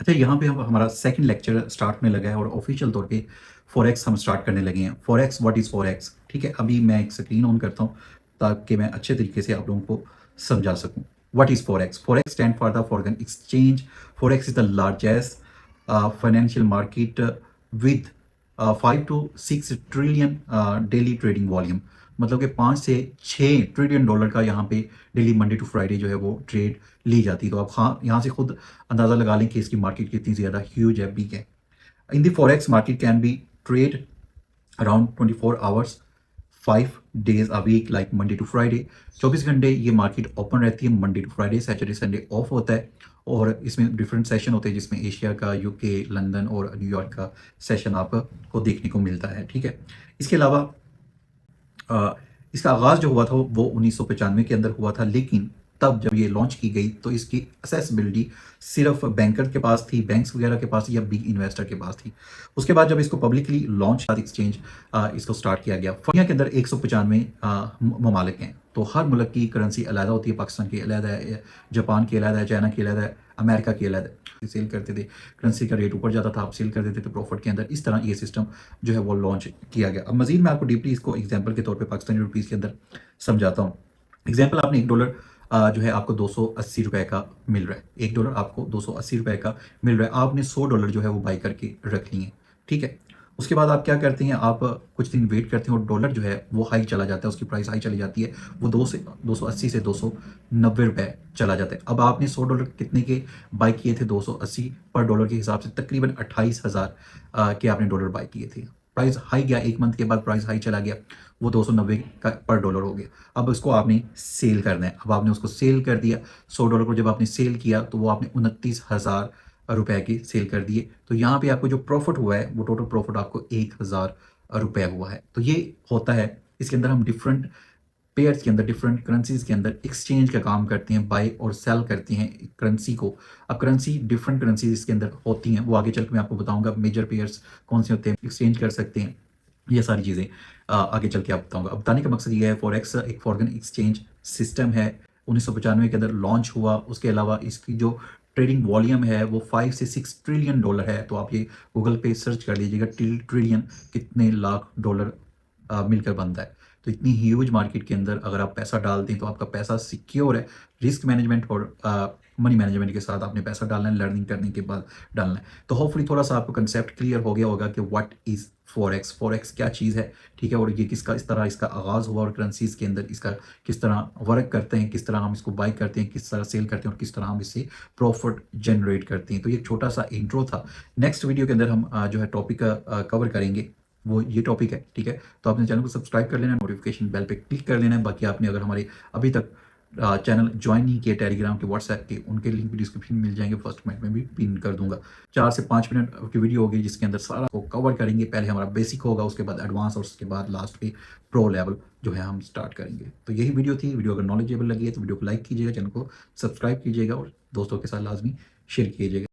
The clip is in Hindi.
अच्छा, यहाँ पे हम हमारा सेकंड लेक्चर स्टार्ट होने लगा है और ऑफिशियल तौर पे फॉरेक्स हम स्टार्ट करने लगे हैं। Forex, what is forex? ठीक है, अभी मैं एक स्क्रीन ऑन करता हूँ ताकि मैं अच्छे तरीके से आप लोगों को समझा सकूँ। What is forex? Forex stand for the foreign exchange. Forex is the largest financial market with 5 to 6 trillion daily trading volume. मतलब कि 5 से 6 ट्रिलियन डॉलर का यहाँ पे डेली मंडे टू फ्राइडे जो है वो ट्रेड ली जाती है। तो आप हाँ यहाँ से खुद अंदाज़ा लगा लें कि इसकी मार्केट कितनी ज़्यादा ह्यूज है, बिग है। In the forex market can be trade around 24 hours, 5 days a week, like Monday to Friday. 24 घंटे ये मार्केट ओपन रहती है, Monday to Friday, Saturday Sunday off होता है। और इसमें डिफरेंट सेशन होते हैं जिसमें एशिया का, यूके, लंदन और न्यूयॉर्क का सेशन आपको देखने को मिलता है। ठीक है, इसके अलावा अ, इसका आगाज़ जो हुआ था वो 1995 के अंदर हुआ था, लेकिन तब जब ये लॉन्च की गई तो इसकी एक्सेसिबिलिटी सिर्फ बैंकर के पास थी, बैंक्स वगैरह के पास या बिग इन्वेस्टर के पास थी। उसके बाद जब इसको पब्लिकली लॉन्च एक्सचेंज इसको स्टार्ट किया गया। दुनिया के अंदर 195 ममालिक हैं, तो हर मुल्क की करेंसी अलग होती है। पाकिस्तान की अलग है, जापान की अलग है, चाइना की अलग है, अमेरिका की अलग है। सेल करते थे, करेंसी का रेट ऊपर जाता था, आप सेल कर देते थे प्रॉफिट के अंदर। इस तरह ये सिस्टम जो है वो लॉन्च किया गया। अब मजीद मैं आपको डीपली इसको एग्जाम्पल के तौर पे पाकिस्तानी रुपीज़ के अंदर समझाता हूँ। एग्जाम्पल, आपने $1 जो है आपको $280 का मिल रहा है। $1 आपको $280 का मिल रहा है। आपने $100 जो है वो बाई करके रख लिए, ठीक है। उसके बाद आप क्या करते हैं, आप कुछ दिन वेट करते हैं और डॉलर जो है वो हाई चला जाता है, उसकी प्राइस हाई चली जाती है। वो 280 से $290 चला जाता है। अब आपने $100 कितने के बाई किए थे? 280 पर डॉलर के हिसाब से तकरीबन 28,000 के आपने डॉलर बाई किए थे। प्राइस हाई गया, एक मंथ के बाद प्राइस हाई चला गया, वो 290 का पर डॉलर हो गया। अब इसको आपने सेल करना है। अब आपने उसको सेल कर दिया, $100 को जब आपने सेल किया तो वो आपने 29,000 रुपए की सेल कर दिए। तो यहाँ पे आपको जो प्रॉफिट हुआ है वो टोटल प्रॉफिट आपको 1,000 रुपये हुआ है। तो ये होता है, इसके अंदर हम डिफरेंट पेयर्स के अंदर, डिफरेंट करेंसीज के अंदर एक्सचेंज का काम करते हैं, बाय और सेल करते हैं करेंसी को। अब करेंसी, डिफरेंट करेंसीज इसके अंदर होती हैं, वो आगे चल के मैं आपको बताऊंगा। मेजर पेयर्स कौन से होते हैं, एक्सचेंज कर सकते हैं, ये सारी चीज़ें आगे चल के आप बताऊंगा। अब बताने का मकसद ये है, फॉरेक्स एक फॉरेन एक्सचेंज सिस्टम है, 1995 के अंदर लॉन्च हुआ। उसके अलावा इसकी जो ट्रेडिंग वॉल्यूम है वो 5 से 6 ट्रिलियन डॉलर है। तो आप ये गूगल पे सर्च कर लीजिएगा, ट्रिलियन कितने लाख डॉलर मिलकर बनता है। तो इतनी ह्यूज मार्केट के अंदर अगर आप पैसा डालते हैं तो आपका पैसा सिक्योर है। रिस्क मैनेजमेंट और मनी मैनेजमेंट के साथ आपने पैसा डालना है, लर्निंग करने के बाद डालना है। तो होपफुली थोड़ा सा आपको कंसेप्ट क्लियर हो गया होगा कि व्हाट इज़ फॉरेक्स, फॉरेक्स क्या चीज़ है, ठीक है। और ये किसका, इस तरह इसका आगाज़ हुआ और करेंसीज के अंदर इसका किस तरह वर्क करते हैं, किस तरह हम इसको बाई करते हैं, किस तरह सेल करते हैं और किस तरह हम इससे प्रॉफिट जनरेट करते हैं। तो ये एक छोटा सा इंट्रो था। नेक्स्ट वीडियो के अंदर हम जो है टॉपिक कवर करेंगे, वो ये टॉपिक है, ठीक है। तो आपने चैनल को सब्सक्राइब कर लेना है, नोटिफिकेशन बेल पे क्लिक कर लेना है। बाकी आपने अगर हमारे अभी तक चैनल ज्वाइन नहीं किए, टेलीग्राम के, व्हाट्सएप के, उनके लिंक भी डिस्क्रिप्शन में मिल जाएंगे, फर्स्ट कमेंट में भी पिन कर दूंगा। 4 से 5 मिनट की वीडियो होगी जिसके अंदर सारा को कवर करेंगे। पहले हमारा बेसिक होगा, उसके बाद एडवांस और उसके बाद लास्ट पे प्रो लेवल जो है हम स्टार्ट करेंगे। तो यही वीडियो थी। वीडियो अगर नॉलेजेबल लगी है तो वीडियो को लाइक कीजिएगा, चैनल को सब्सक्राइब कीजिएगा और दोस्तों के साथ लाजमी शेयर कीजिएगा।